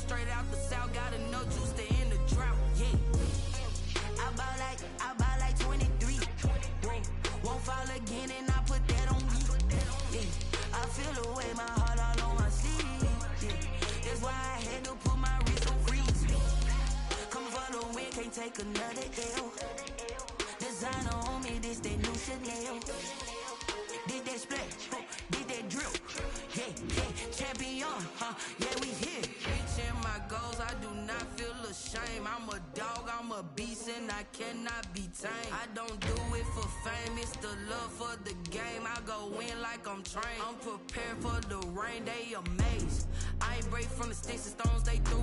straight out the south, got enough juice to end the drought. Yeah. I buy like 23. Won't fall again and I put that on me. Yeah. I feel the way, my heart all on my sleeve. Yeah. That's why I had to put my wrist on freeze. Coming for the win, can't take another L. Designer on me, this that new Chanel. Did that splash, did that drip. Yeah, champion, yeah, we here. Reaching my goals, I do not feel ashamed. I'm a dog, I'm a beast, and I cannot be tamed. I don't do it for fame, it's the love for the game. I go in like I'm trained. I'm prepared for the rain, they amazed. I ain't break from the sticks and stones they threw.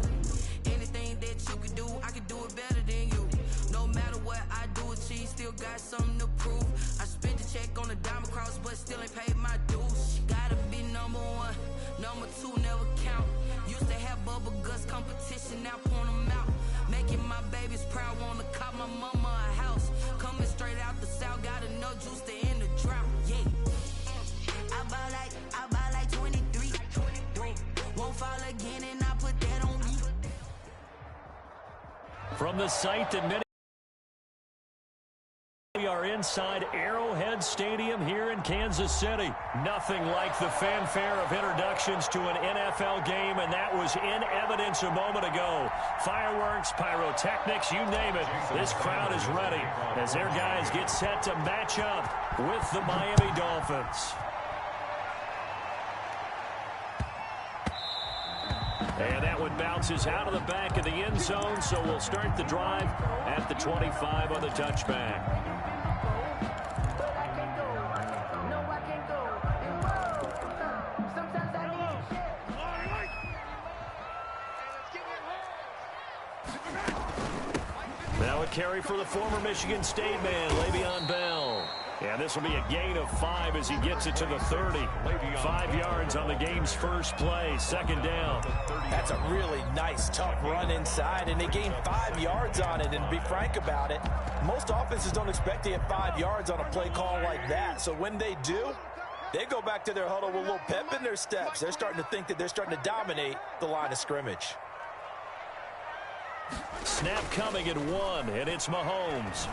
Anything that you can do, I can do it better than you. No matter what I do, achieve, still got something to prove. I spent the check on the diamond cross, but still ain't paid my dues. Gotta be number one, number two never count. Used to have bubble guts competition, now point them out. Making my babies proud, wanna cop my mama a house. Coming straight out the south, got enough juice to end the drought. Yeah. I buy like 23. Won't fall again and I put that on me. From the site that many we are inside Arrowhead Stadium here in Kansas City. Nothing like the fanfare of introductions to an NFL game, and that was in evidence a moment ago. Fireworks, pyrotechnics, you name it. This crowd is ready as their guys get set to match up with the Miami Dolphins. And that one bounces out of the back of the end zone, so we'll start the drive at the 25 on the touchback. Now a carry for the former Michigan State man, Le'Veon Bell. And this will be a gain of 5 as he gets it to the 30. 5 yards on the game's first play, second down. That's a really nice, tough run inside, and they gained 5 yards on it. And to be frank about it, most offenses don't expect to get 5 yards on a play call like that. So when they do, they go back to their huddle with a little pep in their steps. They're starting to think that they're starting to dominate the line of scrimmage. Snap coming at 1, and it's Mahomes.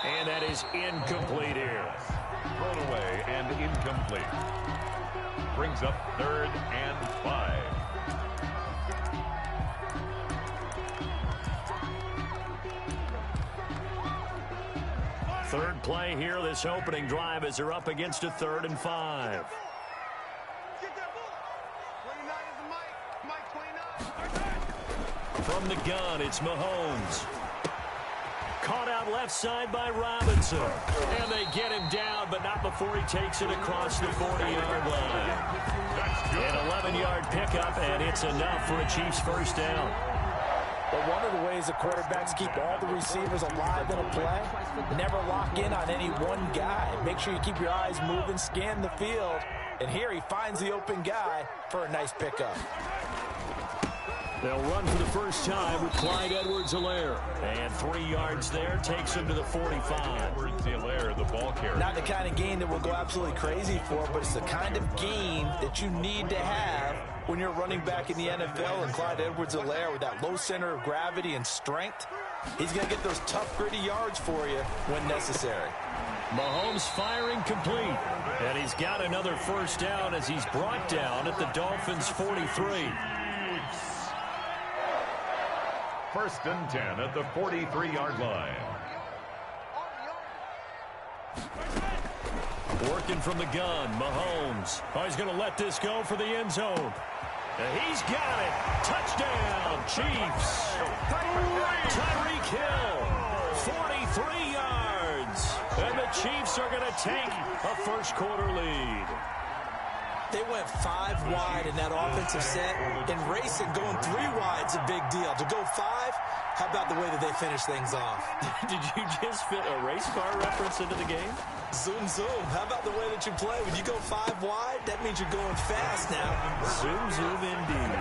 And that is incomplete here. Thrown away and incomplete. Brings up 3rd and 5. Third play here, this opening drive as they're up against a 3rd and 5. From the gun, it's Mahomes. Caught out left side by Robinson. And they get him down, but not before he takes it across the 40-yard line. An 11-yard pickup, and it's enough for a Chiefs first down. But one of the ways the quarterbacks keep all the receivers alive in a play, never lock in on any one guy. Make sure you keep your eyes moving, scan the field. And here he finds the open guy for a nice pickup. They'll run for the first time with Clyde Edwards-Helaire. And 3 yards there takes him to the 45. Edwards-Helaire, the ball carrier. Not the kind of game that we'll go absolutely crazy for, but it's the kind of game that you need to have when you're running back in the NFL. And Clyde Edwards-Helaire, with that low center of gravity and strength, he's going to get those tough, gritty yards for you when necessary. Mahomes firing complete. And he's got another first down as he's brought down at the Dolphins' 43. 1st and 10 at the 43-yard line. Working from the gun, Mahomes. Oh, he's going to let this go for the end zone. He's got it. Touchdown, Chiefs. Tyreek Hill, 43 yards. And the Chiefs are going to take a first-quarter lead. They went 5 wide in that offensive set, and racing going 3 wide's a big deal. To go 5, how about the way that they finish things off? Did you just fit a race car reference into the game? Zoom, zoom. How about the way that you play? When you go 5 wide, that means you're going fast now. Zoom, zoom indeed.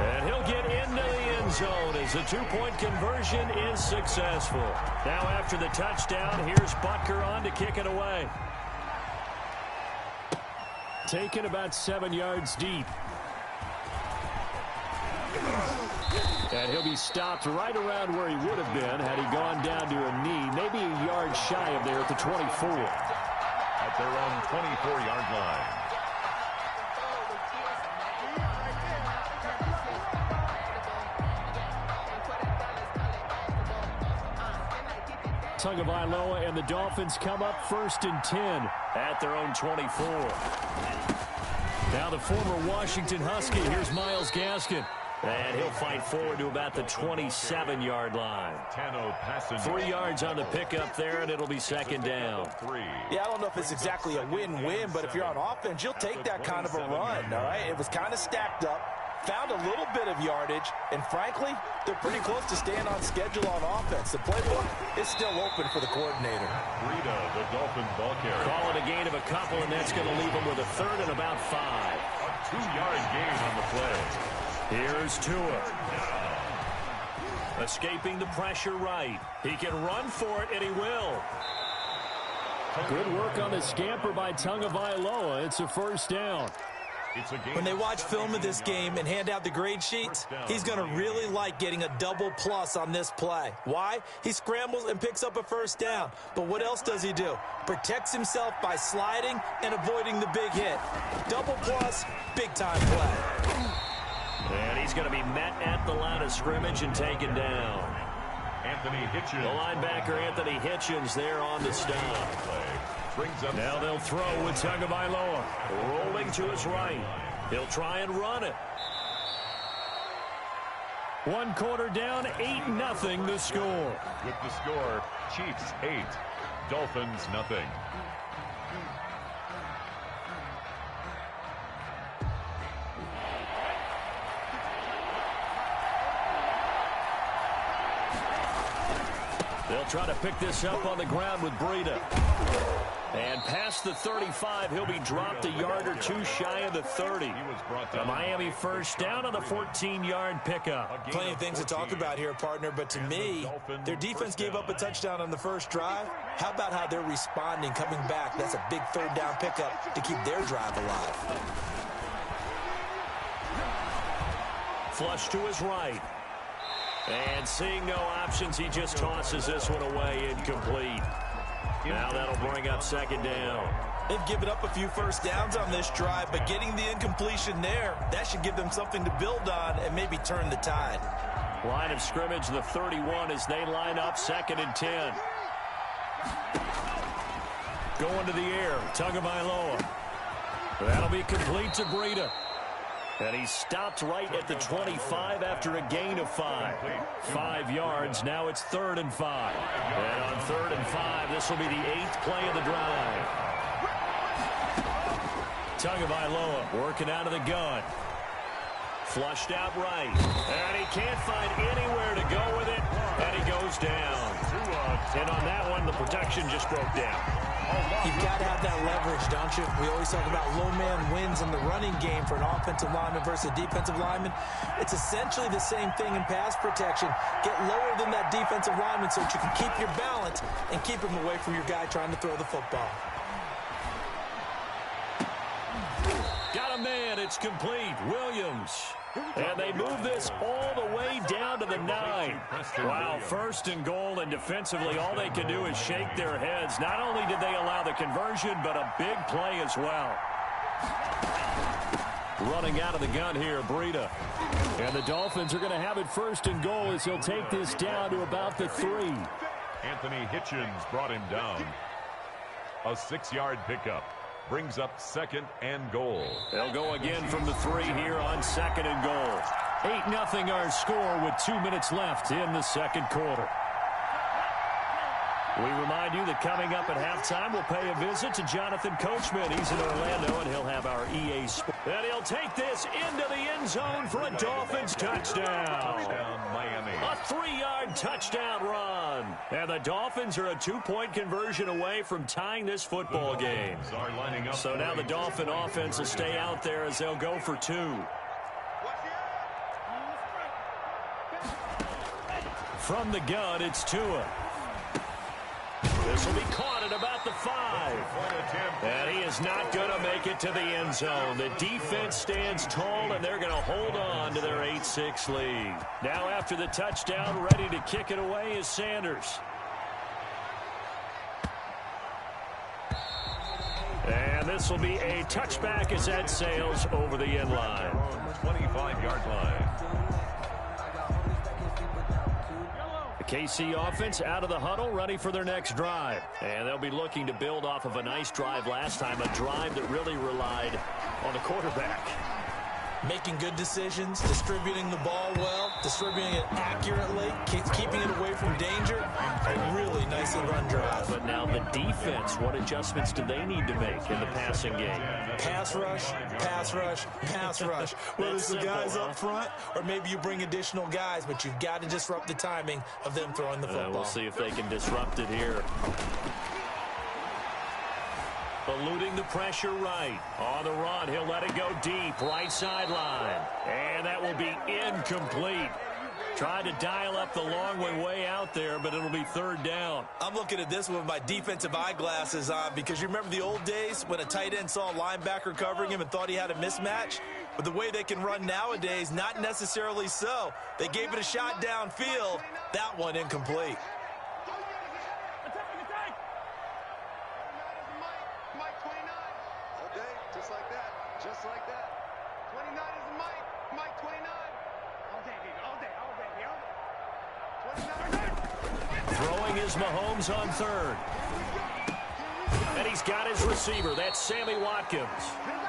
And he'll get into the end zone as the 2-point conversion is successful. Now after the touchdown, here's Butker on to kick it away. Taken about 7 yards deep. And he'll be stopped right around where he would have been had he gone down to a knee, maybe a yard shy of there at the 24. At their own 24-yard line. Tagovailoa and the Dolphins come up 1st and 10 at their own 24. Now the former Washington Husky, here's Myles Gaskin. And he'll fight forward to about the 27-yard line. 3 yards on the pickup there, and it'll be 2nd down. Yeah, I don't know if it's exactly a win-win, but if you're on offense, you'll take that kind of a run, all right? It was kind of stacked up, found a little bit of yardage, and frankly, they're pretty close to staying on schedule on offense. The playbook is still open for the coordinator. Breida, the Dolphins ball carrier. Call it a gain of a couple, and that's going to leave them with a 3rd and about 5. A 2-yard gain on the play. Here's Tua. Escaping the pressure right. He can run for it, and he will. Good work on the scamper by Tagovailoa. It's a 1st down. When they watch film of this game and hand out the grade sheets, he's going to really like getting a double plus on this play. Why? He scrambles and picks up a 1st down. But what else does he do? Protects himself by sliding and avoiding the big hit. Double plus, big-time play. And he's going to be met at the line of scrimmage and taken down. Anthony Hitchens. The linebacker, Anthony Hitchens, there on the stop. Now they'll throw with Tagovailoa. Rolling to his right. He'll try and run it. 1 quarter down, 8-0 the score. With the score, Chiefs 8, Dolphins nothing. They'll try to pick this up on the ground with Breida. And past the 35, he'll be dropped a yard or 2 shy of the 30. A Miami 1st down on the 14-yard pickup. Plenty of things to talk about here, partner, but to me, their defense gave up a touchdown on the first drive. How about how they're responding, coming back? That's a big 3rd down pickup to keep their drive alive. Flush to his right. And seeing no options, he just tosses this one away, incomplete. Now that'll bring up 2nd down. They've given up a few 1st downs on this drive, but getting the incompletion there, that should give them something to build on and maybe turn the tide. Line of scrimmage, the 31 as they line up 2nd and 10. Going to the air, Tagovailoa. That'll be complete to Breida. And he stopped right at the 25 after a gain of 5. 5 yards. Now it's 3rd and 5. And on 3rd and 5, this will be the 8th play of the drive. Tagovailoa working out of the gun. Flushed out right. And he can't find anywhere to go with it. And he goes down. And on that one, the protection just broke down. You've got to have that leverage, don't you? We always talk about low man wins in the running game for an offensive lineman versus a defensive lineman. It's essentially the same thing in pass protection. Get lower than that defensive lineman so that you can keep your balance and keep him away from your guy trying to throw the football. Got a man. It's complete. Williams. And they move this all the way down to the 9. Wow, 1st and goal, and defensively all they can do is shake their heads. Not only did they allow the conversion, but a big play as well. Running out of the gun here, Breida. And the Dolphins are going to have it 1st and goal as he'll take this down to about the 3. Anthony Hitchens brought him down. A 6-yard pickup. Brings up 2nd and goal. They'll go again from the 3 here on 2nd and goal. 8-0 our score with 2 minutes left in the 2nd quarter. We remind you that coming up at halftime, we'll pay a visit to Jonathan Coachman. He's in Orlando, and he'll have our EA Sports. And he'll take this into the end zone for a Dolphins touchdown. Miami. A 3-yard touchdown run. And the Dolphins are a 2-point conversion away from tying this football game. So now the Dolphin offense will stay out there as they'll go for 2. From the gun, it's Tua. This will be caught at about the 5. And he is not going to make it to the end zone. The defense stands tall, and they're going to hold on to their 8-6 lead. Now after the touchdown, ready to kick it away is Sanders. And this will be a touchback as that sails over the end line. 25-yard line. The KC offense out of the huddle, ready for their next drive. And they'll be looking to build off of a nice drive last time, a drive that really relied on the quarterback. Making good decisions, distributing the ball well, distributing it accurately, keeping it away from danger. A really nicely run drive. But now the defense, what adjustments do they need to make in the passing game? Pass rush, pass rush, pass rush. Whether it's the guys up front or maybe you bring additional guys, but you've got to disrupt the timing of them throwing the football. We'll see if they can disrupt it here. Eluding the pressure right. On the run, he'll let it go deep. Right sideline. And that will be incomplete. Tried to dial up the long way out there, but it'll be third down. I'm looking at this with my defensive eyeglasses on because you remember the old days when a tight end saw a linebacker covering him and thought he had a mismatch? But the way they can run nowadays, not necessarily so. They gave it a shot downfield. That one incomplete. Just like that. 29 is the Mike. Mike 29. All day, 29. Throwing is Mahomes on third. And he's got his receiver. That's Sammy Watkins.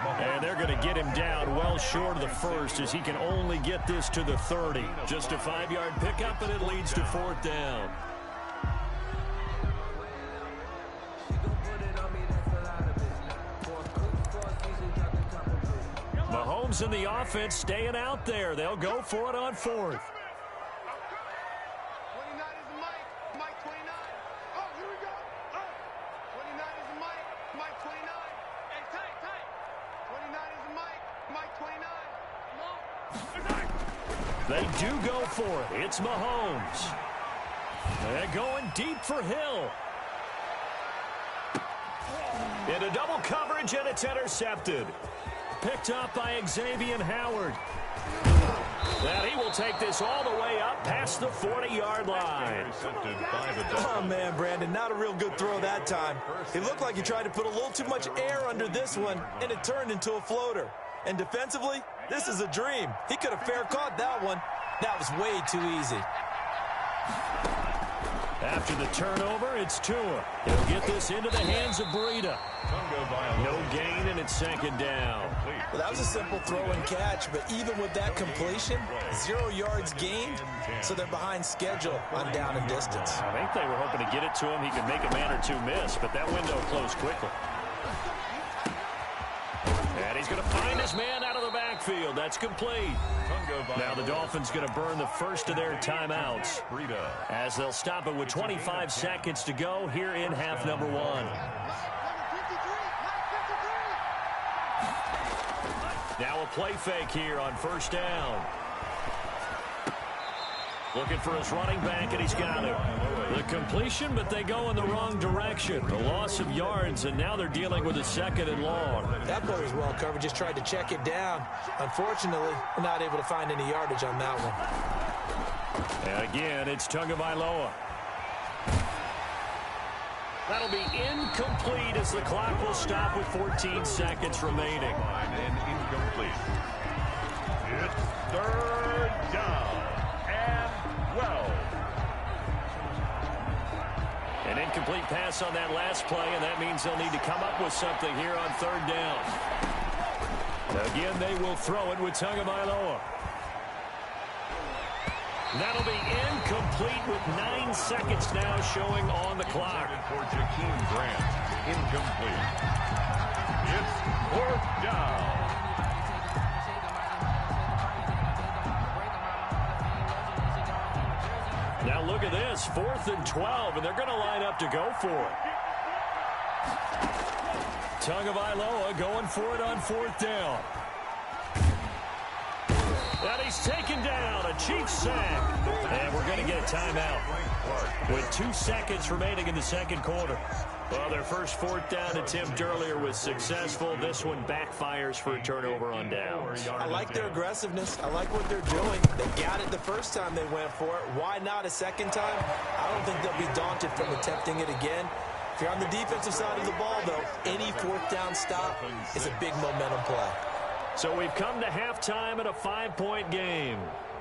And they're going to get him down well short of the first as he can only get this to the 30. Just a 5-yard pickup, and it leads to fourth down. Mahomes and the offense staying out there. They'll go for it on fourth. 29 is the Mike. Mike 29. Oh, here we go. Oh. 29 is the Mike. Mike 29. Hey, tight. 29 is the Mike. Mike 29. They do go for it. It's Mahomes. They're going deep for Hill. Into double coverage, and it's intercepted. Picked up by Xavier Howard. And he will take this all the way up past the 40-yard line. Oh, man, Brandon, not a real good throw that time. It looked like he tried to put a little too much air under this one, and it turned into a floater. And defensively, this is a dream. He could have fair caught that one. That was way too easy. After the turnover, it's Tua. He'll get this into the hands of Breida. No gain, and it's second down. Well, that was a simple throw and catch, but even with that completion, 0 yards gained, so they're behind schedule on down and distance. I think they were hoping to get it to him. He could make a man or two miss, but that window closed quickly. And he's going to find his man out of the backfield. That's complete. Now the Dolphins going to burn the first of their timeouts as they'll stop it with 25 seconds to go here in half number 1. Now a play fake here on first down. Looking for his running back, and he's got it. The completion, but they go in the wrong direction. A loss of yards, and now they're dealing with a second and long. That play was well covered. Just tried to check it down. Unfortunately, we're not able to find any yardage on that one. And again, it's Tagovailoa. That'll be incomplete as the clock will stop with 14 seconds remaining. And incomplete. It's third down. An incomplete pass on that last play, and that means they'll need to come up with something here on third down. Again, they will throw it with Tagovailoa. That'll be incomplete with 9 seconds now showing on the clock. For Jakeem Grant, incomplete. It's fourth down. Now look at this, 4th and 12, and they're going to line up to go for it. Tagovailoa going for it on fourth down. And he's taken down, a Chiefs sack. And we're going to get a timeout. with 2 seconds remaining in the second quarter. Well, their first fourth down attempt earlier was successful. This one backfires for a turnover on downs. I like their aggressiveness. I like what they're doing. They got it the first time they went for it. Why not a second time? I don't think they'll be daunted from attempting it again. If you're on the defensive side of the ball, though, any fourth down stop is a big momentum play. So we've come to halftime in a 5-point game.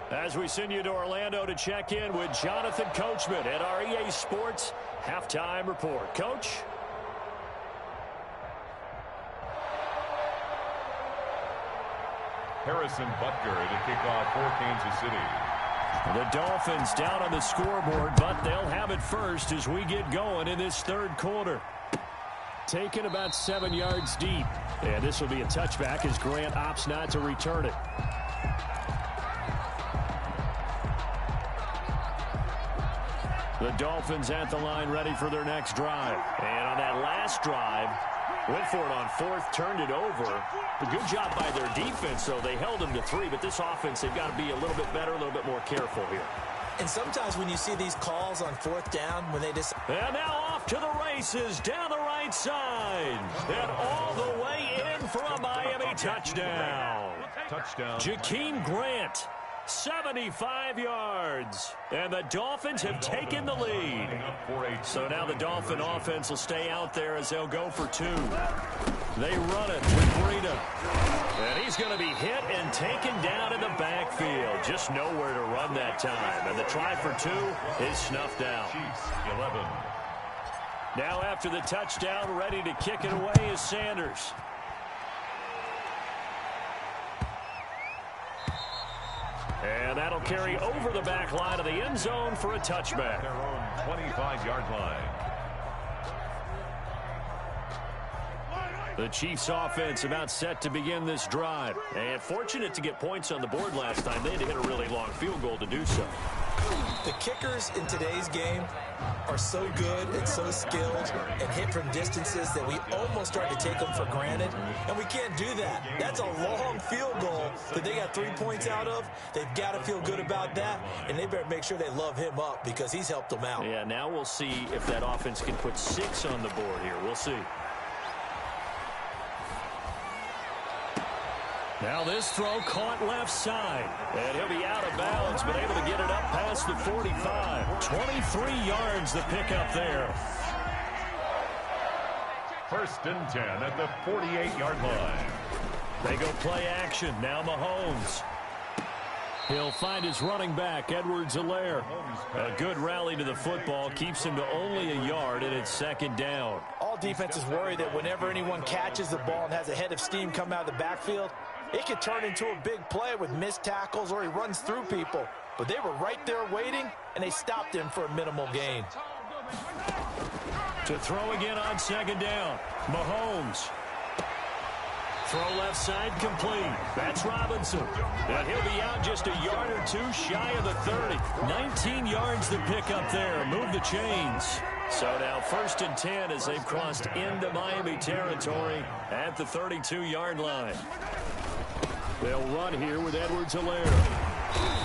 As we send you to Orlando to check in with Jonathan Coachman at our EA Sports Halftime Report. Coach? Harrison Butker to kick off for Kansas City. The Dolphins down on the scoreboard, but they'll have it first as we get going in this third quarter. Taken about 7 yards deep. And this will be a touchback as Grant opts not to return it. The Dolphins at the line ready for their next drive. And on that last drive, went for it on fourth, turned it over. A good job by their defense, though. They held them to 3, but this offense, they've got to be a little bit better, a little bit more careful here. And sometimes when you see these calls on fourth down, when they just... And now off to the races down the right side. And all the way in for a Miami touchdown. Touchdown. Jakeem Grant, 75 yards. And the Dolphins have taken the lead. So now the Dolphin offense will stay out there as they'll go for 2. They run it with Breida. And he's going to be hit and taken down in the backfield. Just nowhere to run that time. And the try for 2 is snuffed out. Chiefs, 11. Now after the touchdown, ready to kick it away is Sanders. And that'll carry over the back line of the end zone for a touchback. Their own 25-yard line. The Chiefs offense about set to begin this drive. And fortunate to get points on the board last time. They had to hit a really long field goal to do so. The kickers in today's game are so good and so skilled and hit from distances that we almost start to take them for granted. And we can't do that. That's a long field goal that they got 3 points out of. They've got to feel good about that. And they better make sure they love him up because he's helped them out. Yeah, now we'll see if that offense can put 6 on the board here. We'll see. Now this throw caught left side. And he'll be out of bounds, but able to get it up past the 45. 23 yards the pickup there. First and 10 at the 48-yard line. They go play action. Now Mahomes. He'll find his running back, Edwards-Helaire. A good rally to the football. Keeps him to only a yard, and it's second down. All defenses worry that whenever anyone catches the ball and has a head of steam come out of the backfield, it could turn into a big play with missed tackles or he runs through people. But they were right there waiting, and they stopped him for a minimal gain. To throw again on second down. Mahomes. Throw left side complete. That's Robinson. And he'll be out just a yard or 2 shy of the 30. 19 yards to pick up there. Move the chains. So now first and 10 as they've crossed into Miami territory at the 32-yard line. They'll run here with Edwards-Helaire.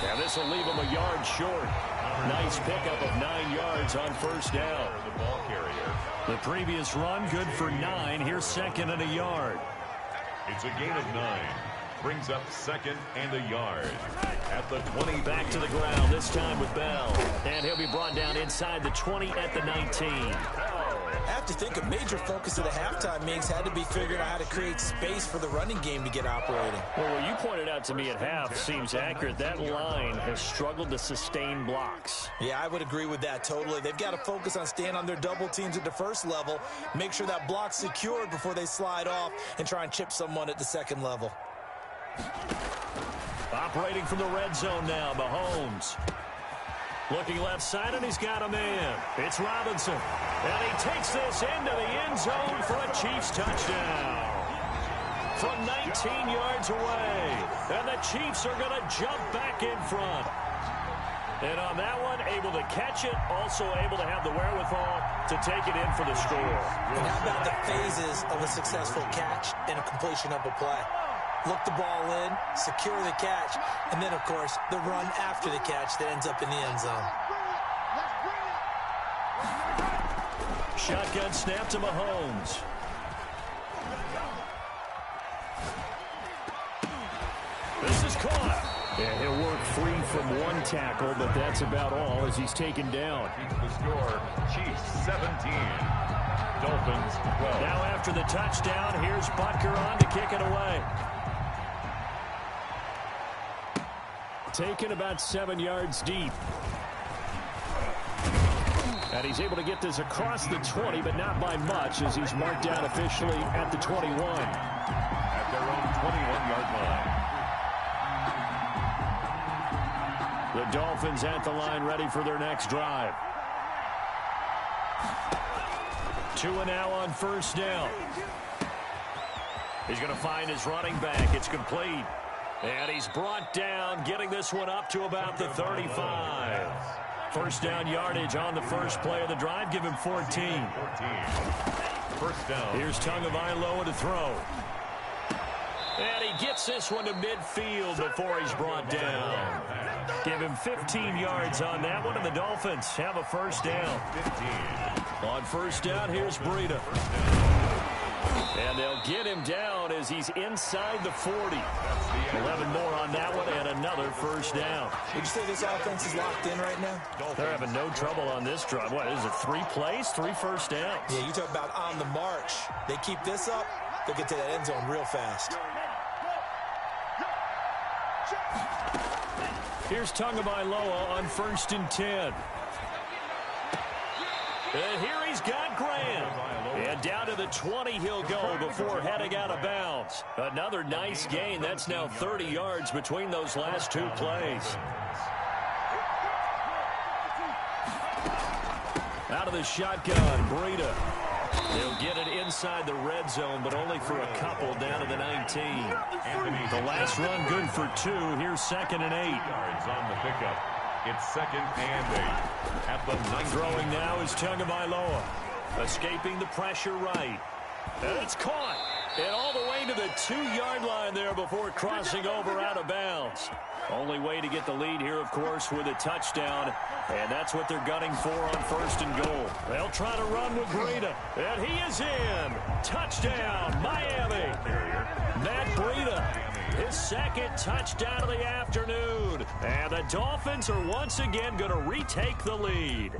And this will leave them a yard short. Nice pickup of 9 yards on first down. The ball carrier. The previous run good for 9. Here's second and a yard. It's a gain of 9. Brings up second and a yard. At the 20. Back to the ground, this time with Bell. And he'll be brought down inside the 20 at the 19. I have to think a major focus of the halftime meetings had to be figuring out how to create space for the running game to get operating. Well, what you pointed out to me at half seems accurate. That line has struggled to sustain blocks. Yeah, I would agree with that totally. They've got to focus on staying on their double teams at the first level, make sure that block's secured before they slide off and try and chip someone at the second level. Operating from the red zone now, Mahomes. Looking left side, and he's got a man. It's Robinson. And he takes this into the end zone for a Chiefs touchdown. From 19 yards away. And the Chiefs are going to jump back in front. And on that one, able to catch it, also able to have the wherewithal to take it in for the score. And how about the phases of a successful catch and a completion of a play? Look the ball in, secure the catch, and then, of course, the run after the catch that ends up in the end zone. Shotgun snap to Mahomes. This is caught. Yeah, he'll work free from one tackle, but that's about all as he's taken down. Keeps the score. Chiefs 17. Dolphins 12. Now after the touchdown, here's Butker on to kick it away. Taken about 7 yards deep. And he's able to get this across the 20, but not by much as he's marked down officially at the 21. At their own 21-yard line. The Dolphins at the line ready for their next drive. Tua now on first down. He's going to find his running back. It's complete. And he's brought down, getting this one up to about the 35. First down yardage on the first play of the drive. Give him 14. First down. Here's Tagovailoa to throw. And he gets this one to midfield before he's brought down. Give him 15 yards on that one, and the Dolphins have a first down. 15. On first down, here's Breida. And they'll get him down as he's inside the 40. 11 more on that one and another first down. Would you say this offense is locked in right now? They're having no trouble on this drive. What is it, 3 plays, 3 first downs? Yeah, you talk about on the march. They keep this up, they'll get to that end zone real fast. Here's Tagovailoa on first and 10. And here he's got Graham. And down to the 20 he'll go before heading out of bounds. Another nice gain. That's now 30 yards between those last 2 plays. Out of the shotgun, Breida. They'll get it inside the red zone, but only for a couple down to the 19. The last run good for 2. Here's 2nd and 8. Yards on the pickup. It's 2nd and 8. At the 9. Throwing now is Tagovailoa. Escaping the pressure right. And it's caught. And all the way to the 2-yard line there before crossing over out of bounds. Only way to get the lead here, of course, with a touchdown. And that's what they're gunning for on first and goal. They'll try to run with Breida. And he is in. Touchdown, Miami. Matt Breida, his 2nd touchdown of the afternoon. And the Dolphins are once again going to retake the lead.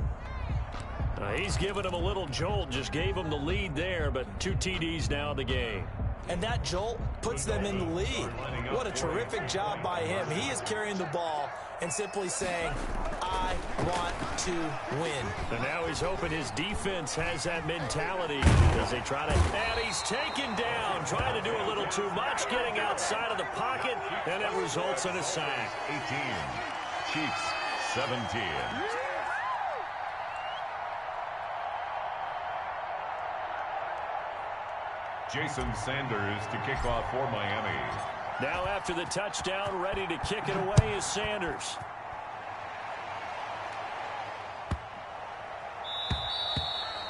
He's given him a little jolt, just gave him the lead there, but 2 TDs now in the game. And that jolt puts them in the lead. What a terrific job by him. He is carrying the ball and simply saying, I want to win. And now he's hoping his defense has that mentality as they try to... And he's taken down, trying to do a little too much, getting outside of the pocket, and it results in a sack. 18. Chiefs 17. Jason Sanders to kick off for Miami. Now after the touchdown, ready to kick it away is Sanders.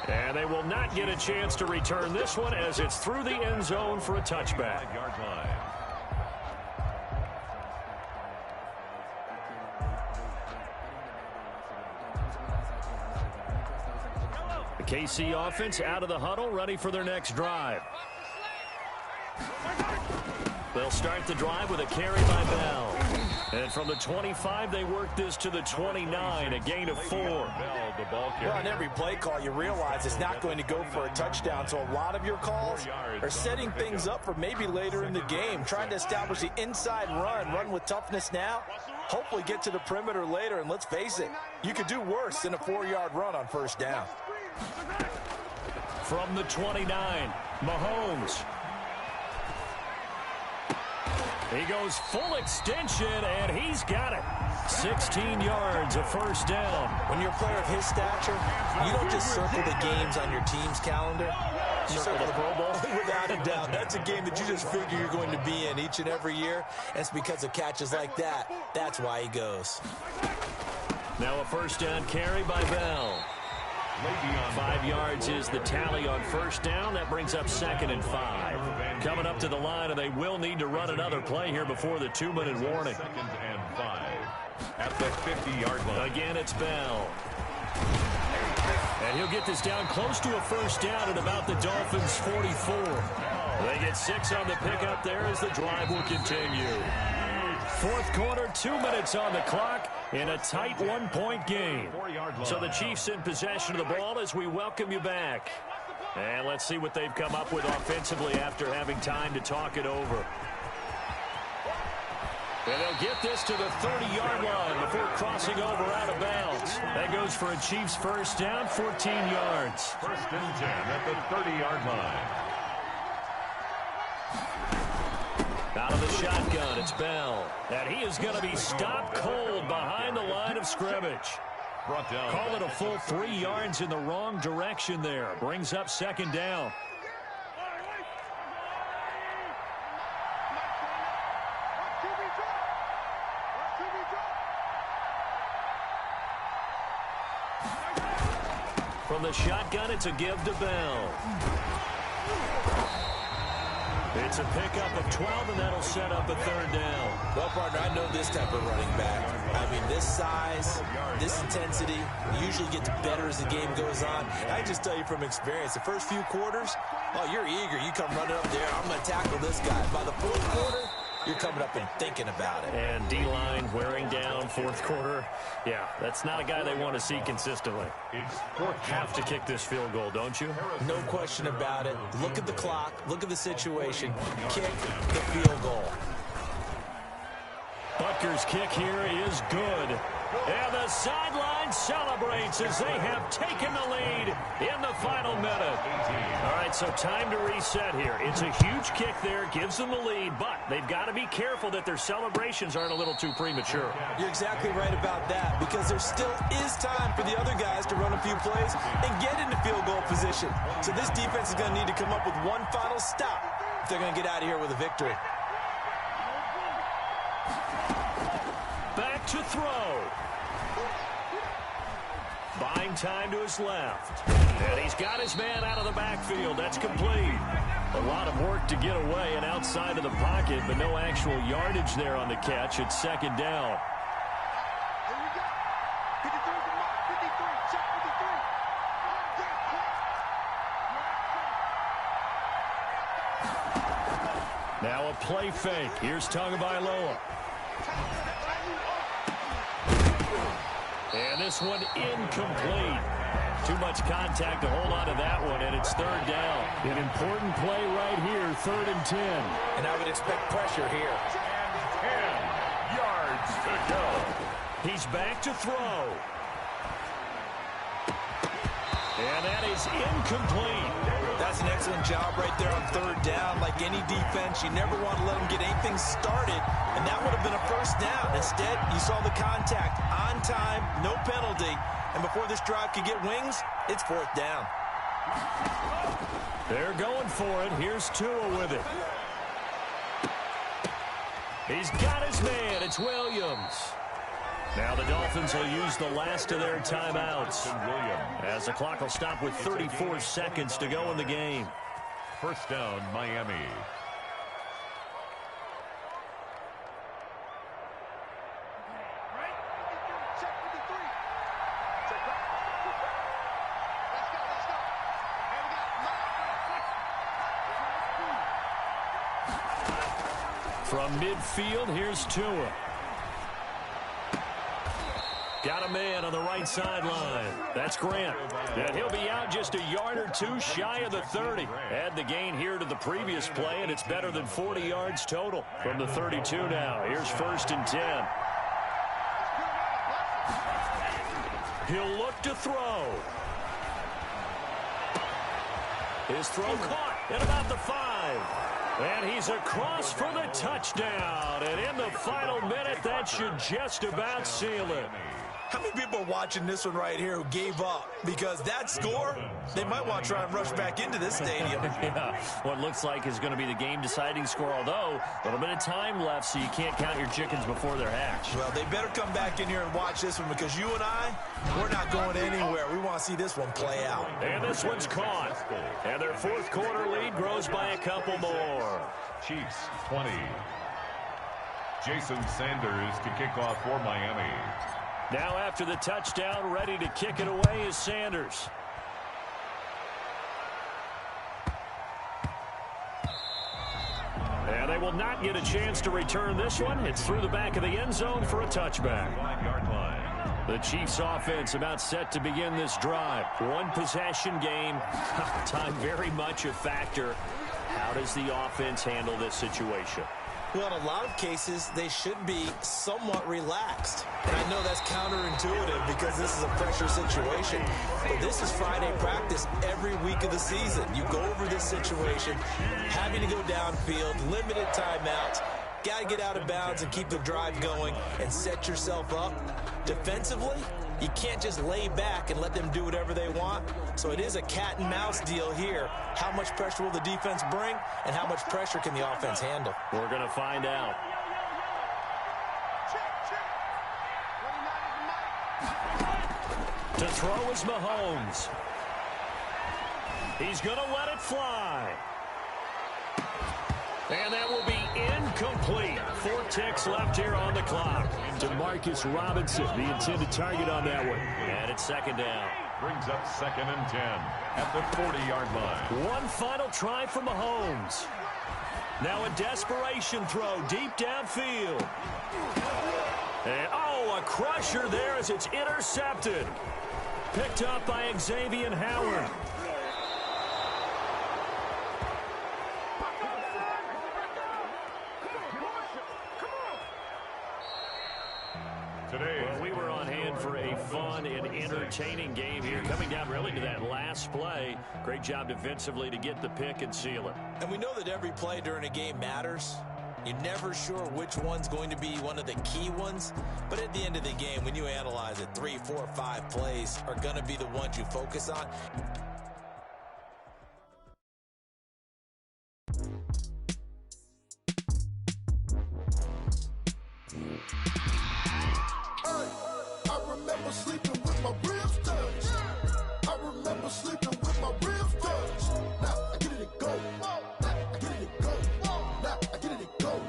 And they will not get a chance to return this one as it's through the end zone for a touchback. 5-yard line. The KC offense out of the huddle, ready for their next drive. They'll start the drive with a carry by Bell. And from the 25, they work this to the 29, a gain of 4. Well, on every play call, you realize it's not going to go for a touchdown. So a lot of your calls are setting things up for maybe later in the game, trying to establish the inside run with toughness now, hopefully get to the perimeter later. And let's face it, you could do worse than a 4-yard run on first down. From the 29, Mahomes. He goes full extension, and he's got it. 16 yards, a first down. When you're a player of his stature, you don't just circle the games on your team's calendar. You circle the Pro Bowl. Without a doubt. That's a game that you just figure you're going to be in each and every year. And it's because of catches like that. That's why he goes. Now a first down carry by Bell. 5 yards is the tally on first down. That brings up 2nd and 5. Coming up to the line, and they will need to run another play here before the 2-minute warning. 2nd and 5 at the 50-yard line. Again, it's Bell. And he'll get this down close to a first down at about the Dolphins' 44. They get 6 on the pickup there as the drive will continue. Fourth quarter, 2 minutes on the clock in a tight 1-point game. So the Chiefs in possession of the ball as we welcome you back. And let's see what they've come up with offensively after having time to talk it over. And they'll get this to the 30-yard line before crossing over out of bounds. That goes for a Chiefs first down, 14 yards. First and 10 at the 30-yard line. Out of the shotgun, it's Bell. And he is going to be stopped cold behind the line of scrimmage. Brought down. Call it a full 3 yards in the wrong direction there. Brings up second down. From the shotgun, it's a give to Bell. It's a pickup of 12, and that'll set up a third down. Well, partner, I know this type of running back. I mean, this size, this intensity, usually gets better as the game goes on. I just tell you from experience, the first few quarters, oh, you're eager. You come running up there, I'm going to tackle this guy. By the fourth quarter, you're coming up and thinking about it. And D-line wearing down fourth quarter. Yeah, that's not a guy they want to see consistently. Have to kick this field goal, don't you? No question about it. Look at the clock. Look at the situation. Kick the field goal. Butker's kick here is good. And the sideline celebrates as they have taken the lead in the final minute. All right, so time to reset here. It's a huge kick there, gives them the lead, but they've got to be careful that their celebrations aren't a little too premature. You're exactly right about that, because there still is time for the other guys to run a few plays and get into field goal position. So this defense is going to need to come up with one final stop if they're going to get out of here with a victory. Back to throw. Buying time to his left. And he's got his man out of the backfield. That's complete. A lot of work to get away and outside of the pocket, but no actual yardage there on the catch. It's second down. Here we go. 53 is the mark. 53. Check 53. Now a play fake. Here's Tagovailoa. And this one incomplete. Too much contact to hold on to that one, and it's third down. An important play right here, 3rd and 10. And I would expect pressure here. And 10 yards to go. He's back to throw. And that is incomplete. That's an excellent job right there on third down. Like any defense, you never want to let them get anything started, and that would have been a first down. Instead, you saw the contact on time, no penalty, and before this drive could get wings, it's fourth down. They're going for it. Here's Tua with it. He's got his man. It's Williams. Now the Dolphins will use the last of their timeouts as the clock will stop with 34 seconds to go in the game. First down, Miami. Check 53. Check back. Let's go. Let's go. And we got From midfield, here's Tua. Got a man on the right sideline. That's Grant. And he'll be out just a yard or two shy of the 30. Add the gain here to the previous play, and it's better than 40 yards total. From the 32 now, here's 1st and 10. He'll look to throw. His throw caught at about the 5. And he's across for the touchdown. And in the final minute, that should just about seal it. How many people are watching this one right here who gave up? Because that score, they might want to try and rush back into this stadium. Yeah, what looks like is going to be the game-deciding score, although a little bit of time left, so you can't count your chickens before they're hatched. Well, they better come back in here and watch this one, because you and I, we're not going anywhere. We want to see this one play out. And this one's caught. And their fourth quarter lead grows by a couple more. Chiefs 20. Jason Sanders to kick off for Miami. Now after the touchdown, ready to kick it away is Sanders. And they will not get a chance to return this one. It's through the back of the end zone for a touchback. 5-yard line. The Chiefs offense about set to begin this drive. One possession game. Time very much a factor. How does the offense handle this situation? Well, in a lot of cases, they should be somewhat relaxed. And I know that's counterintuitive because this is a pressure situation. But this is Friday practice every week of the season. You go over this situation, having to go downfield, limited timeouts, got to get out of bounds and keep the drive going and set yourself up. Defensively, you can't just lay back and let them do whatever they want. So it is a cat and mouse deal here. How much pressure will the defense bring, and how much pressure can the offense handle? We're going to find out. To throw is Mahomes. He's going to let it fly. And that will be incomplete. 4 ticks left here on the clock. Demarcus Robinson, the intended target on that one. And it's second down. Brings up 2nd and 10 at the 40-yard line. One final try for Mahomes. Now a desperation throw deep downfield. And, a crusher there as it's intercepted. Picked up by Xavier Howard. Well, we were on hand for a fun and entertaining game here. Coming down really to that last play. Great job defensively to get the pick and seal it. And we know that every play during a game matters. You're never sure which one's going to be one of the key ones. But at the end of the game, when you analyze it, 3, 4, 5 plays are going to be the ones you focus on. Sleeping with my ribs touched. I remember sleeping with my ribs touched. Now I get it and go. Now I get it and go. Now I get it and go.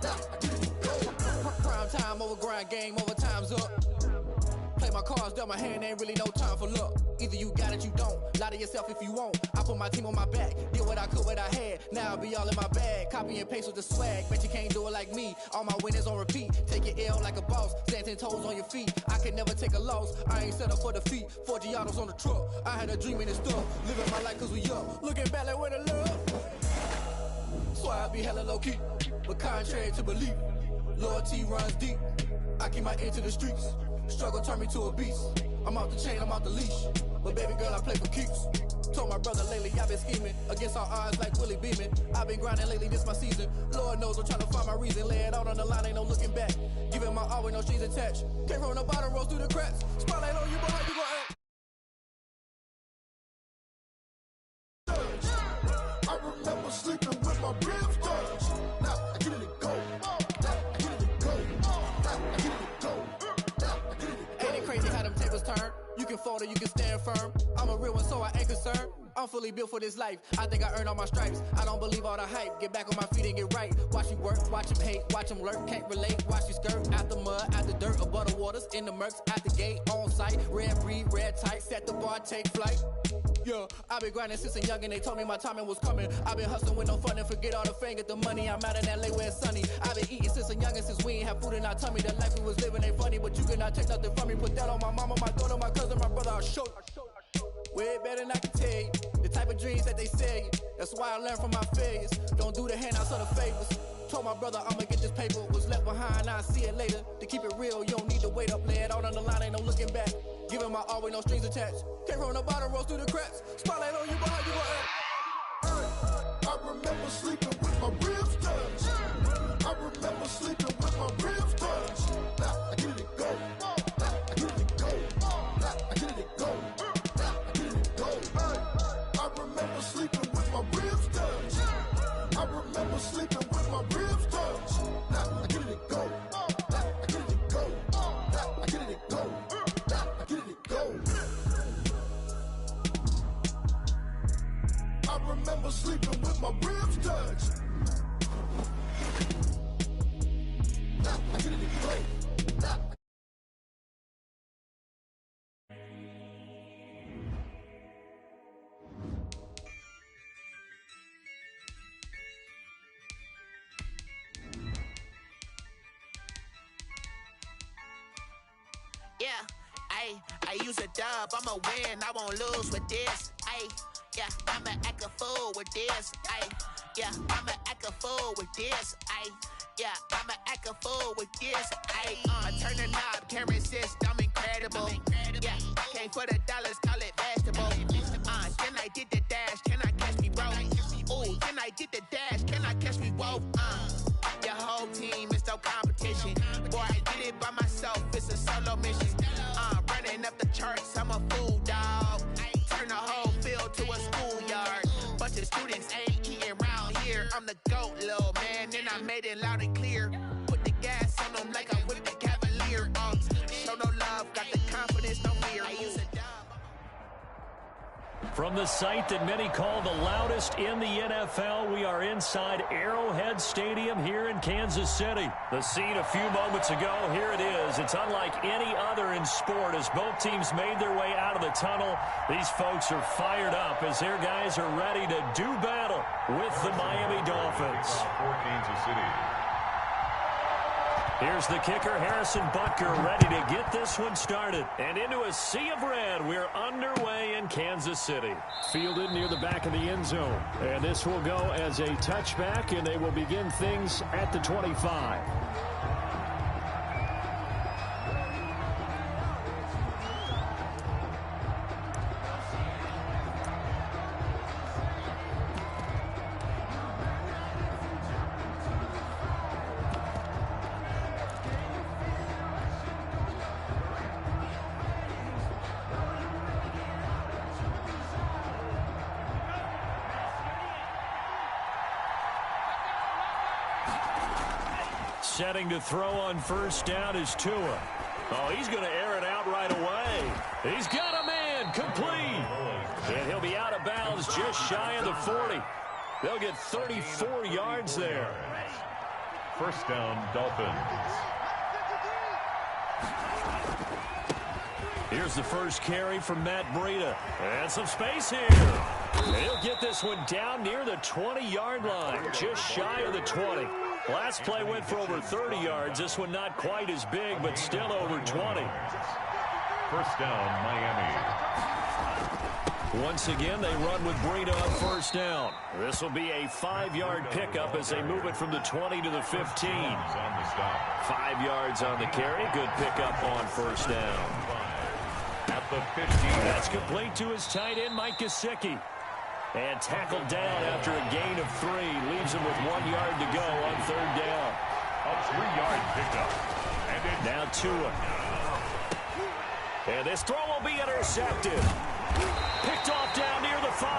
Now I get it and go. Prime time over grind game, over time's up. Play my cards, dealt my hand, ain't really no time for luck. Either you got it, you don't. Lie to yourself if you won't. I put my team on my back, did what I could, what I had. Now I'll be all in my bag, copy and paste with the swag. Bet you can't do it like me. All my winners on repeat. Take your L like a boss, stand 10 toes on your feet. I can never take a loss. I ain't set up for defeat. 4 Giottos on the truck. I had a dream and it's stuff. Living my life cause we up. Looking back like where the love. So I be hella low key, but contrary to belief, loyalty runs deep. I keep my ear to the streets. Struggle turned me to a beast. I'm out the chain, I'm out the leash. But baby girl, I play for keeps. Told my brother lately I've been scheming against all odds like Willie Beeman. I've been grinding lately, this my season. Lord knows I'm trying to find my reason. Lay it out on the line, ain't no looking back. Giving my all with no strings attached. Came from the bottom, rose through the cracks. Spotlight on you, but how you gon' act? I remember sleeping with my ribs touched. Now I get it and go. Now I get it and go. Now I get it and go. Now I get it and go. Ain't it crazy how them tables turn? You can fold or you can stand firm. I'm a real one, so I ain't concerned. I'm fully built for this life. I think I earned all my stripes. I don't believe all the hype. Get back on my feet and get right. Watch you work, watch him hate, watch him lurk. Can't relate, watch you skirt. Out the mud, out the dirt, above the waters, in the murks, at the gate, on site. Red breed, red tight, set the bar, take flight. Yeah, I've been grinding since a youngin'. They told me my timing was coming. I've been hustling with no fun and forget all the fame, get the money. I'm out in LA where it's sunny. I've been eating since a youngin', since we ain't have food in our tummy. The life we was living ain't funny, but you cannot take nothing from me. Put that on my mama, my daughter, my cousin, my brother. I'll show you. Way better than I can tell you. The type of dreams that they sell you. That's why I learned from my failures. Don't do the handouts or the favors. Told my brother I'ma get this paper. Was left behind, I'll see it later. To keep it real, you don't need to wait up. Lay it out on the line, ain't no looking back. Giving my all with no strings attached. Came from the bottom, rose through the cracks. Spotlight on you, but how you gon' act? I remember sleeping with my ribs touched. I remember sleeping with my ribs touched. Now I get it and go. Now I get it and go. Now I get it and go. Now I get it and go. I remember sleeping with my ribs touched. I remember sleeping with my ribs touched. Now I get it and go. Now I get it and go. Now I get it and go. Now I get it and go. I remember sleeping with my ribs touched. Now Ayy, I use a dub, I'ma win, I won't lose with this. Ayy, yeah, I'ma act a fool with this. Ayy, yeah, I'ma act a fool with this. Ayy, yeah, I'ma act a fool with this. Ayy, turn the knob, can't resist, I'm incredible. Yeah, came for the dollars, call it vegetable. Then I did the dash, can I catch me, bro? Ooh, then I did the dash, can I catch me, whoa? Your whole team is no competition. Boy, I did it by myself, it's a solo mission. Running up the charts, I'm a fool, dog. Turn the whole field to a schoolyard. Bunch of students ain't eating round here. I'm the GOAT, little man, and I made it loud and clear. Put the gas on them like I'm with the Cavalier. Show no love, got the confidence, no fear. I use a dub. From the site that many call the loudest in the NFL, we are inside Arrowhead Stadium here in Kansas City. The scene a few moments ago, here it is. It's unlike any other in sport as both teams made their way out of the tunnel. These folks are fired up as their guys are ready to do battle with the Miami Dolphins. For Kansas City. Here's the kicker, Harrison Butker, ready to get this one started. And into a sea of red, we're underway in Kansas City. Fielded near the back of the end zone. And this will go as a touchback, and they will begin things at the 25. Setting to throw on first down is Tua. Oh, he's going to air it out right away. He's got a man, complete. And he'll be out of bounds just shy of the 40. They'll get 34 yards there. First down, Dolphins. Here's the first carry from Matt Breida. And some space here. He'll get this one down near the 20-yard line, just shy of the 20. Last play went for over 30 yards. This one not quite as big, but still over 20. First down, Miami. Once again, they run with Breida on first down. This will be a 5-yard pickup as they move it from the 20 to the 15. 5 yards on the carry. Good pickup on first down. At the 15. That's complete to his tight end, Mike Gesicki. And tackled down after a gain of 3. Leaves him with 1 yard to go on third down. A 3-yard pickup. And now Tua. And this throw will be intercepted. Picked off down near the 5.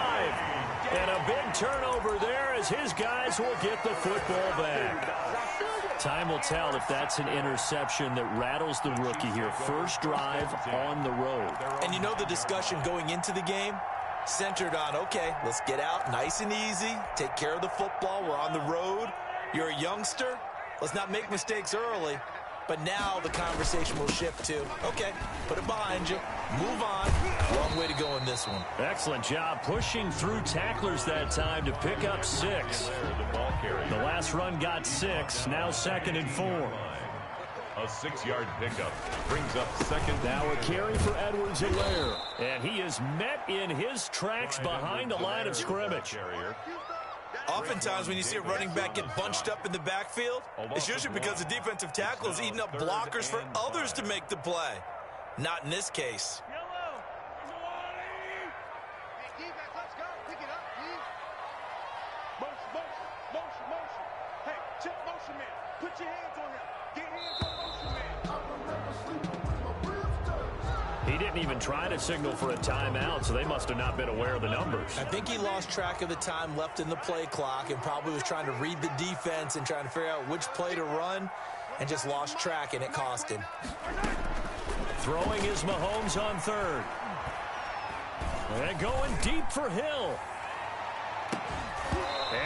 And a big turnover there as his guys will get the football back. Time will tell if that's an interception that rattles the rookie here. First drive on the road. And you know the discussion going into the game? Centered on, okay, let's get out nice and easy, take care of the football, we're on the road. You're a youngster, let's not make mistakes early. But now the conversation will shift to, okay, put it behind you, move on. Wrong way to go in this one. Excellent job pushing through tacklers that time to pick up 6. The last run got 6, now 2nd and 4. A 6-yard pickup brings up second. Now a carry for Edwards-Helaire. And he is met in his tracks behind the line of scrimmage. Oftentimes when you see a running back get bunched up in the backfield, it's usually because the defensive tackle is eating up blockers for others to make the play. Not in this case. Put your hands on him. Get hands on motion man. He didn't even try to signal for a timeout, so they must have not been aware of the numbers. I think he lost track of the time left in the play clock and probably was trying to read the defense and trying to figure out which play to run and just lost track, and it cost him. Throwing is Mahomes on third. And going deep for Hill.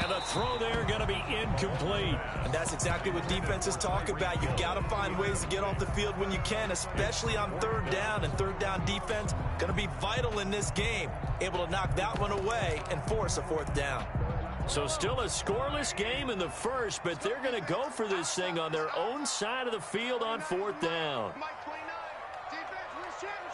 And the throw there going to be incomplete. And that's exactly what defenses talk about. You've got to find ways to get off the field when you can, especially on third down. And third down defense going to be vital in this game. Able to knock that one away and force a fourth down. So still a scoreless game in the first, but they're going to go for this thing on their own side of the field on fourth down. Mike 29. Defense wins championship.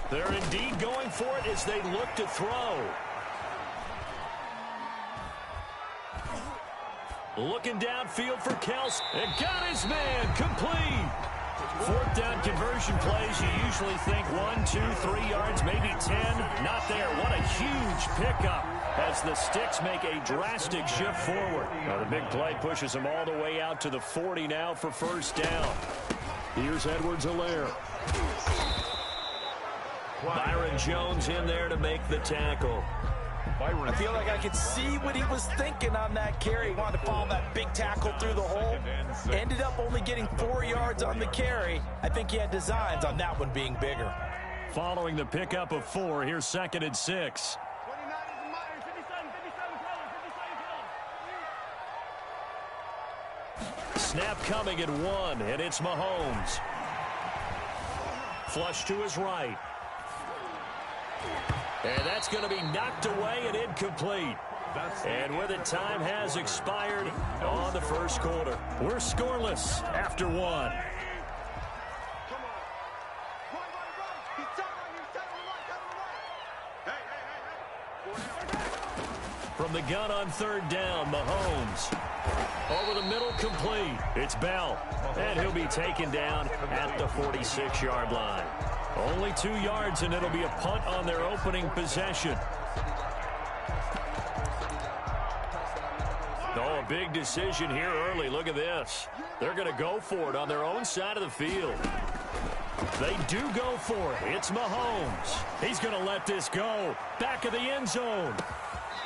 They're indeed going for it as they look to throw. Looking downfield for Kelce. And got his man complete. Fourth down conversion plays, you usually think 1, 2, 3 yards, maybe 10. Not there. What a huge pickup as the Sticks make a drastic shift forward. Now the big play pushes them all the way out to the 40 now for first down. Here's Edwards-Helaire. Byron Jones in there to make the tackle. I feel like I could see what he was thinking on that carry. He wanted to follow that big tackle through the hole. Ended up only getting 4 yards on the carry. I think he had designs on that one being bigger. Following the pickup of 4, here's 2nd and 6. 29 is a minor. 57, 57, Snap coming at 1, and it's Mahomes. Flush to his right. And that's going to be knocked away and incomplete. And with it, time has expired on the first quarter. We're scoreless after 1. From the gun on 3rd down, Mahomes. Over the middle, complete. It's Bell. And he'll be taken down at the 46-yard line. Only 2 yards, and it'll be a punt on their opening possession. Oh, a big decision here early. Look at this. They're going to go for it on their own side of the field. They do go for it. It's Mahomes. He's going to let this go. Back of the end zone.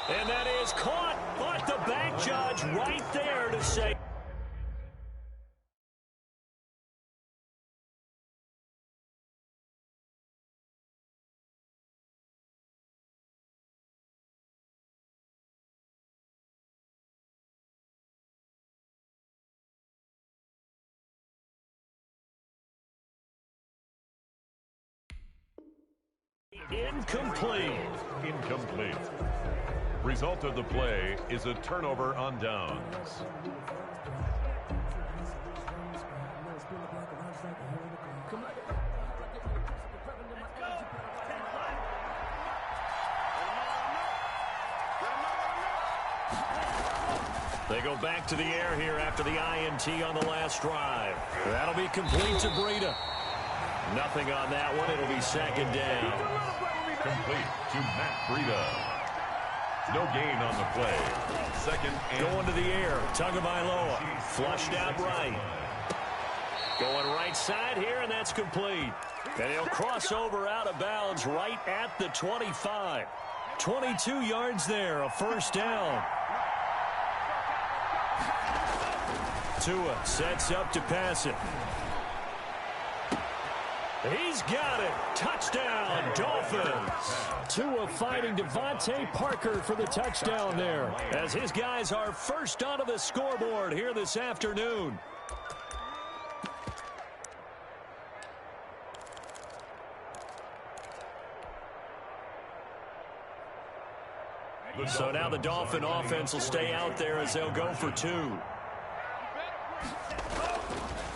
And that is caught, but the back judge right there to say. Incomplete. Incomplete. Result of the play is a turnover on downs. They go back to the air here after the INT on the last drive. That'll be complete to Breida. Nothing on that one. It'll be 2nd down. Complete to Matt Breida. No gain on the play. 2nd and going to the air. Tagovailoa flushed out right. Going right side here, and that's complete. And he'll cross over out of bounds right at the 25. 22 yards there, a first down. Tua sets up to pass it. He's got it. Touchdown, Dolphins. Tua fighting Devontae Parker for the touchdown there, as his guys are first onto the scoreboard here this afternoon. So now the Dolphin offense will stay out there as they'll go for 2.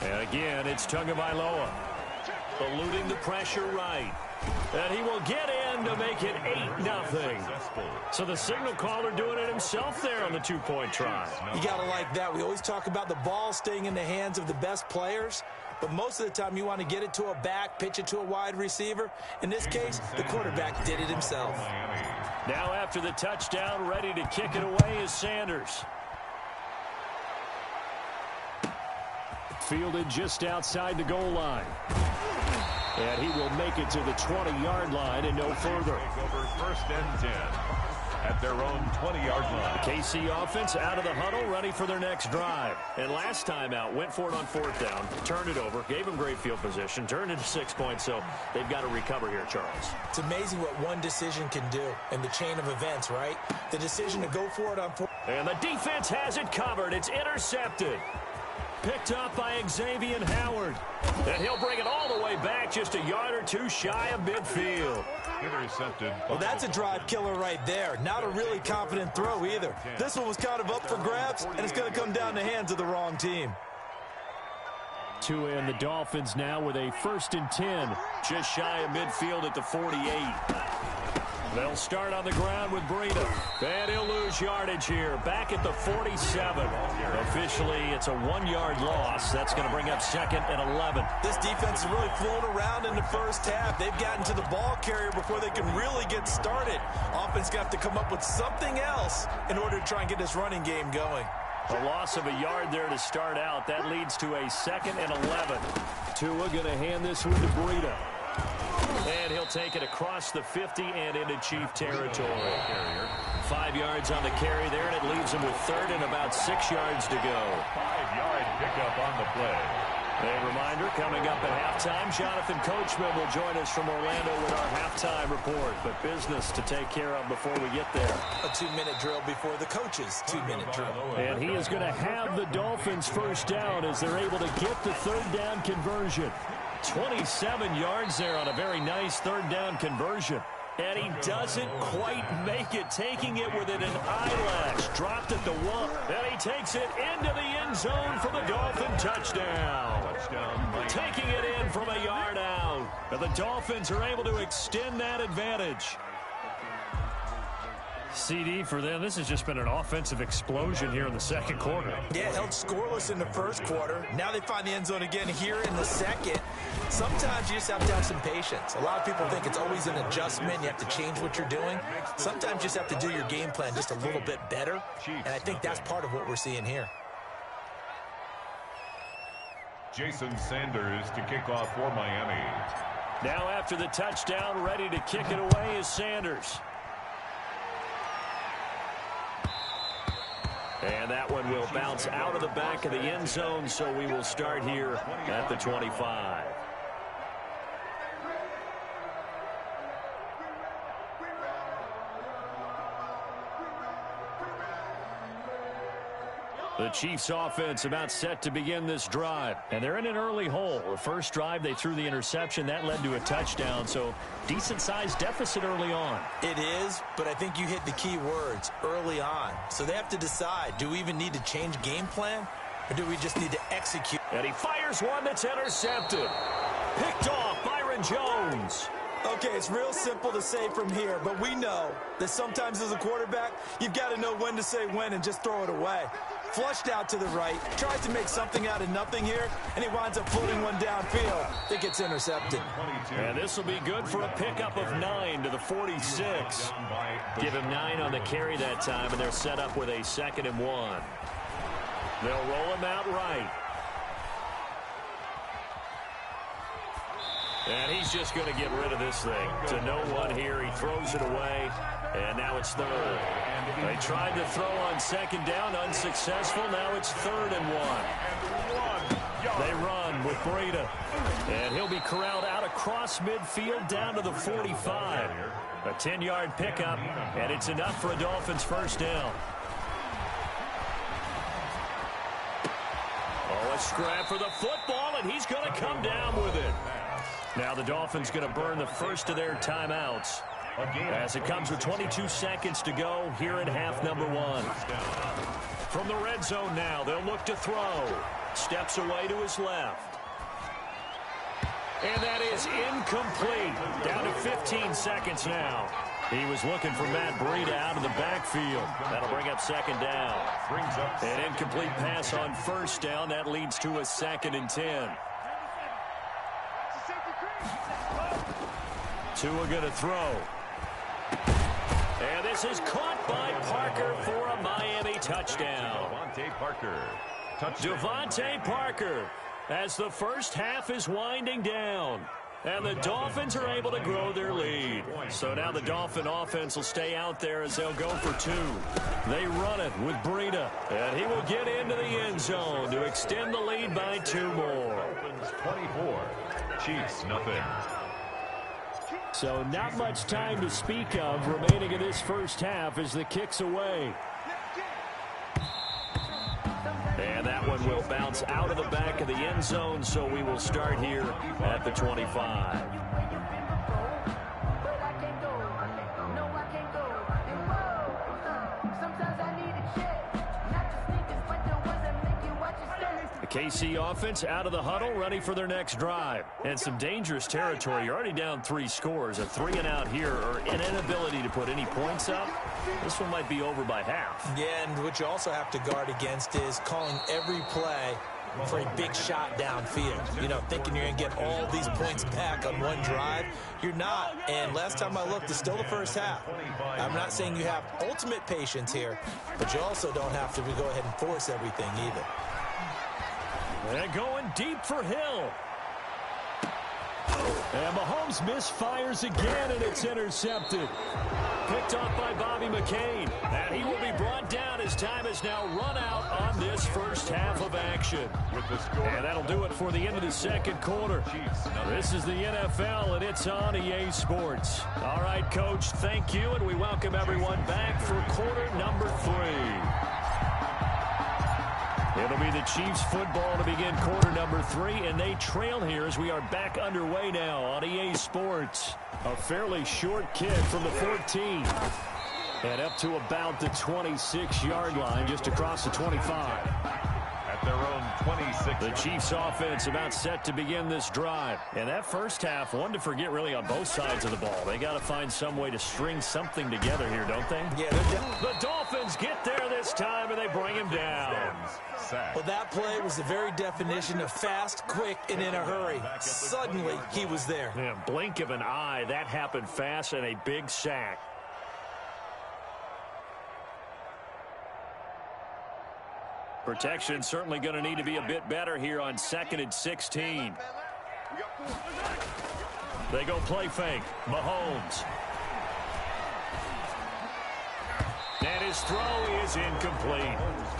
And again, it's Tagovailoa. Eluding the pressure right. And he will get in to make it 8-0. So the signal caller doing it himself there on the 2-point try. You got to like that. We always talk about the ball staying in the hands of the best players. But most of the time you want to get it to a back, pitch it to a wide receiver. In this case, the quarterback did it himself. Now after the touchdown, ready to kick it away is Sanders. Fielded just outside the goal line. And he will make it to the 20-yard line and no further. Over 1st and 10 at their own 20-yard line. The KC offense out of the huddle, ready for their next drive. And last time out, went for it on 4th down, turned it over, gave them great field position, turned it to 6 points, so they've got to recover here, Charles. It's amazing what one decision can do in the chain of events, right? The decision to go for it on 4th. And the defense has it covered. It's intercepted. Picked up by Xavier Howard. And he'll bring it all the way back just a yard or 2 shy of midfield. Intercepted. Well, that's a drive killer right there. Not a really confident throw either. This one was kind of up for grabs, and it's going to come down the hands of the wrong team. Tua and the Dolphins now with a 1st and 10. Just shy of midfield at the 48. They'll start on the ground with Breida. And he'll lose yardage here. Back at the 47. Officially, it's a 1-yard loss. That's going to bring up 2nd and 11. This defense has really flown around in the first half. They've gotten to the ball carrier before they can really get started. Offense going to have to come up with something else in order to try and get this running game going. A loss of a yard there to start out. That leads to a 2nd and 11. Tua going to hand this one to Breida. And he'll take it across the 50 and into Chief territory. 5 yards on the carry there, and it leaves him with 3rd and about 6 yards to go. 5-yard pickup on the play. A reminder, coming up at halftime, Jonathan Coachman will join us from Orlando with our halftime report. But business to take care of before we get there. A 2-minute drill before the coach's 2-minute drill. And he is going to have the Dolphins first down as they're able to get the 3rd down conversion. 27 yards there on a very nice 3rd down conversion. And he doesn't quite make it, taking it within an eyelash. Dropped at the 1. And he takes it into the end zone for the Dolphin touchdown. Taking it in from a yard out. And the Dolphins are able to extend that advantage. CD for them, this has just been an offensive explosion here in the 2nd quarter. Yeah, held scoreless in the 1st quarter. Now they find the end zone again here in the 2nd. Sometimes you just have to have some patience. A lot of people think it's always an adjustment. You have to change what you're doing. Sometimes you just have to do your game plan just a little bit better. And I think that's part of what we're seeing here. Jason Sanders to kick off for Miami. Now after the touchdown, ready to kick it away is Sanders. And that one will bounce out of the back of the end zone, so we will start here at the 25. The Chiefs offense about set to begin this drive. And they're in an early hole. The first drive, they threw the interception. That led to a touchdown. So decent-sized deficit early on. It is, but I think you hit the key words, early on. So they have to decide, do we even need to change game plan? Or do we just need to execute? And he fires one that's intercepted. Picked off Byron Jones. Okay, it's real simple to say from here, but we know that sometimes as a quarterback, you've got to know when to say when and just throw it away. Flushed out to the right, tries to make something out of nothing here, and he winds up floating one downfield that gets intercepted. And this will be good for a pickup of 9 to the 46. Give him 9 on the carry that time, and they're set up with a 2nd and 1. They'll roll him out right. And he's just going to get rid of this thing. To no one here. He throws it away. And now it's 3rd. They tried to throw on 2nd down. Unsuccessful. Now it's 3rd and 1. They run with Breida. And he'll be corralled out across midfield down to the 45. A 10-yard pickup. And it's enough for a Dolphins first down. Oh, a scrap for the football. And he's going to come down with it. Now the Dolphins going to burn the first of their timeouts as it comes with 22 seconds to go here in half number 1. From the red zone now, they'll look to throw. Steps away to his left. And that is incomplete. Down to 15 seconds now. He was looking for Matt Breida out of the backfield. That'll bring up 2nd down. An incomplete pass on 1st down. That leads to a 2nd and 10. Tua going to throw. And this is caught by Parker for a Miami touchdown. Devontae Parker as the first half is winding down. And the Dolphins are able to grow their lead. So now the Dolphin offense will stay out there as they'll go for 2. They run it with Breida. And he will get into the end zone to extend the lead by 2 more. 24. Chiefs, nothing. So not much time to speak of remaining in this first half as the kick's away. And that one will bounce out of the back of the end zone, so we will start here at the 25. The KC offense out of the huddle, ready for their next drive. And some dangerous territory. You're already down 3 scores. A 3-and-out here, or an inability to put any points up. This one might be over by half. Yeah, and what you also have to guard against is calling every play for a big shot downfield. You know, thinking you're going to get all these points back on one drive. You're not. And last time I looked, it's still the first half. I'm not saying you have ultimate patience here, but you also don't have to go ahead and force everything either. And going deep for Hill. And Mahomes misfires again, and it's intercepted. Picked off by Bobby McCain. And he will be brought down as time has now run out on this first half of action. And that'll do it for the end of the second quarter. This is the NFL, and it's on EA Sports. All right, Coach, thank you, and we welcome everyone back for quarter number 3. It'll be the Chiefs football to begin quarter number 3, and they trail here as we are back underway now on EA Sports. A fairly short kick from the 14. And up to about the 26-yard line, just across the 25. At their own 26. The Chiefs offense about set to begin this drive. And that first half, one to forget really on both sides of the ball. They got to find some way to string something together here, don't they? Yeah, the Dolphins get there this time, and they bring him down. Well, that play was the very definition of fast, quick, and in a hurry. Suddenly, he was there. Yeah, blink of an eye, that happened fast, and a big sack. Protection certainly going to need to be a bit better here on 2nd and 16. They go play fake. Mahomes. And his throw is incomplete.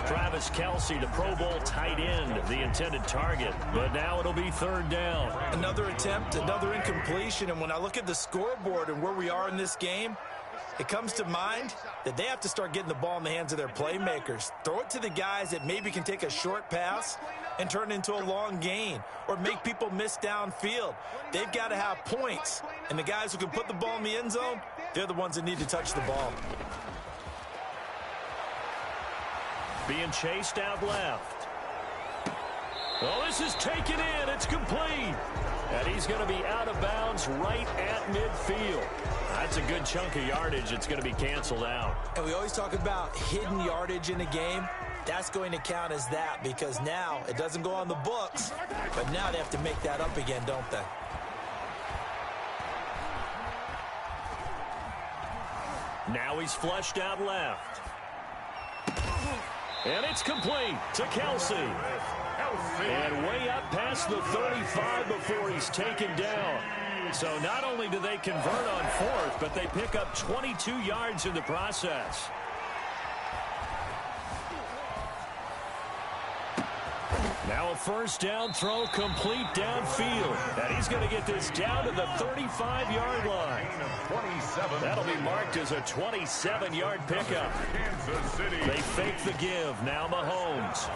Travis Kelce, the Pro Bowl tight end, the intended target. But now it'll be 3rd down. Another attempt, another incompletion. And when I look at the scoreboard and where we are in this game, it comes to mind that they have to start getting the ball in the hands of their playmakers. Throw it to the guys that maybe can take a short pass and turn it into a long gain or make people miss downfield. They've got to have points. And the guys who can put the ball in the end zone, they're the ones that need to touch the ball. Being chased out left. Well, this is taken in. It's complete. And he's going to be out of bounds right at midfield. That's a good chunk of yardage. It's going to be canceled out. And we always talk about hidden yardage in a game. That's going to count as that because now it doesn't go on the books, but now they have to make that up again, don't they? Now he's flushed out left. And it's complete to Kelce. And way up past the 35 before he's taken down. So not only do they convert on 4th, but they pick up 22 yards in the process. Now a first down throw complete downfield. And he's going to get this down to the 35-yard line. That'll be marked as a 27-yard pickup. They fake the give. Now Mahomes.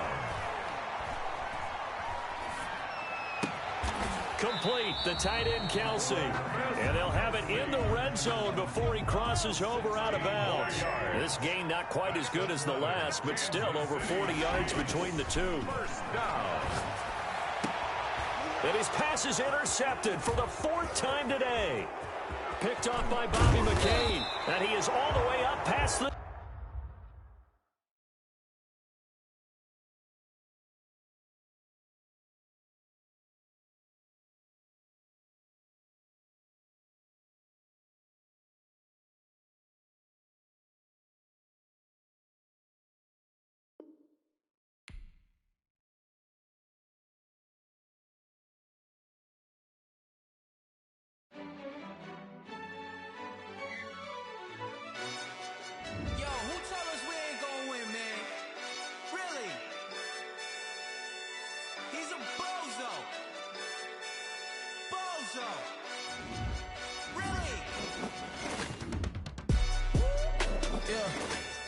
Complete, the tight end Kelce. And they'll have it in the red zone before he crosses over out of bounds. This gain not quite as good as the last, but still over 40 yards between the two. And his pass is intercepted for the 4th time today. Picked off by Bobby McCain. And he is all the way up past the...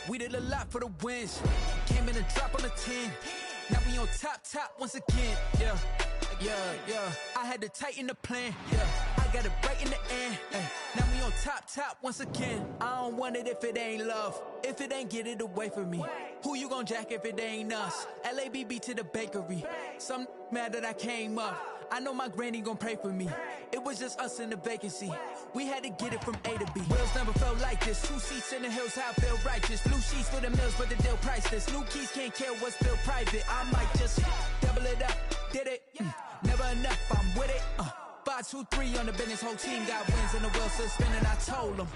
We did a lot for the wins. Came in and drop on the 10. Now we on top once again. Yeah. I had to tighten the plan. Yeah. I got it right in the end. Now we on top once again. I don't want it if it ain't love. If it ain't, get it away from me. Who you gon' jack if it ain't us? LABB to the bakery. Some mad that I came up. I know my granny gon' pray for me. It was just us in the vacancy. We had to get it from A to B. Wheels never felt like this. 2 seats in the hills, how I feel righteous. Blue sheets for the mills, but the deal priceless. New keys can't care what's still private. I might just double it up. Did it? Never enough, I'm with it. 5, 2, 3 on the business. Whole team got wins and the wheels still spinning. I told them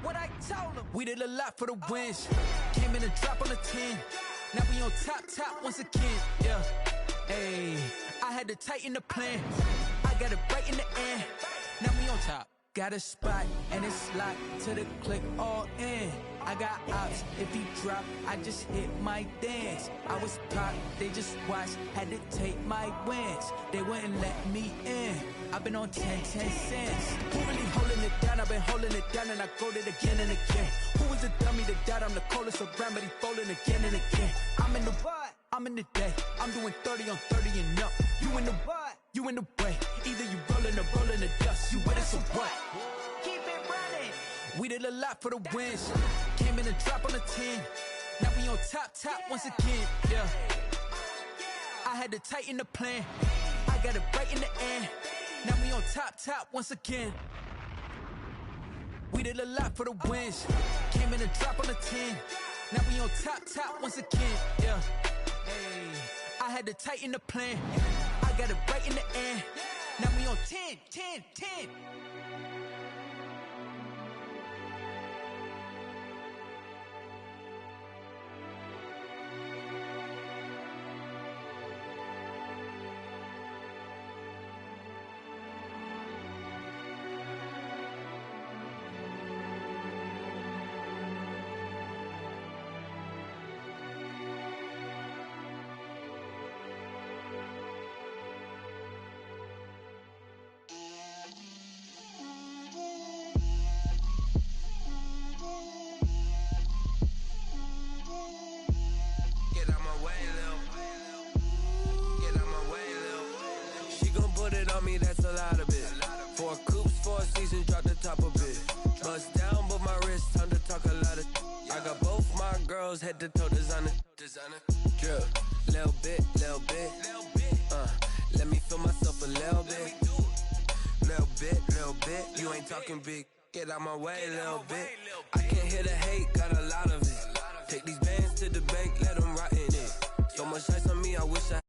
what I told them. We did a lot for the wins. Came in a drop on the 10. Now we on top once again. Yeah. Ayy, I had to tighten the plan. I got it right in the end. Now we on top. Got a spot and it's locked to the click all in. I got ops, if he drop, I just hit my dance. I was popped, they just watched, had to take my wins. They wouldn't let me in. I've been on 10 cents. Who really holding it down? I've been holding it down and I go it again and again. Who was the dummy that doubt I'm the coldest around, but he folding again and again. I'm in the what? I'm in the day. I'm doing 30 on 30 and up. You in the what? You in the way. Either you rolling or rolling the dust. You with us or what? Keep it running. We did a lot for the wins. Came in a drop on the 10. Now we on top once again. Yeah. I had to tighten the plan. I got it right in the end. Now we on top once again. We did a lot for the wins. Came in a drop on the 10. Now we on top once again. Yeah. Hey, I had to tighten the plan. I got it right in the end. Now we on 10. Me, that's a lot of it. 4 coops, 4 seasons, drop the top of it. Bust down, but my wrist, time to talk a lot of. I got both my girls, head to toe designer. Drip, little bit. Let me feel myself a little bit. Little bit. You ain't talking big. Get out my way, little bit. I can't hear the hate, got a lot of it. Take these bands to the bank, let them rot in it. So much ice on me, I wish I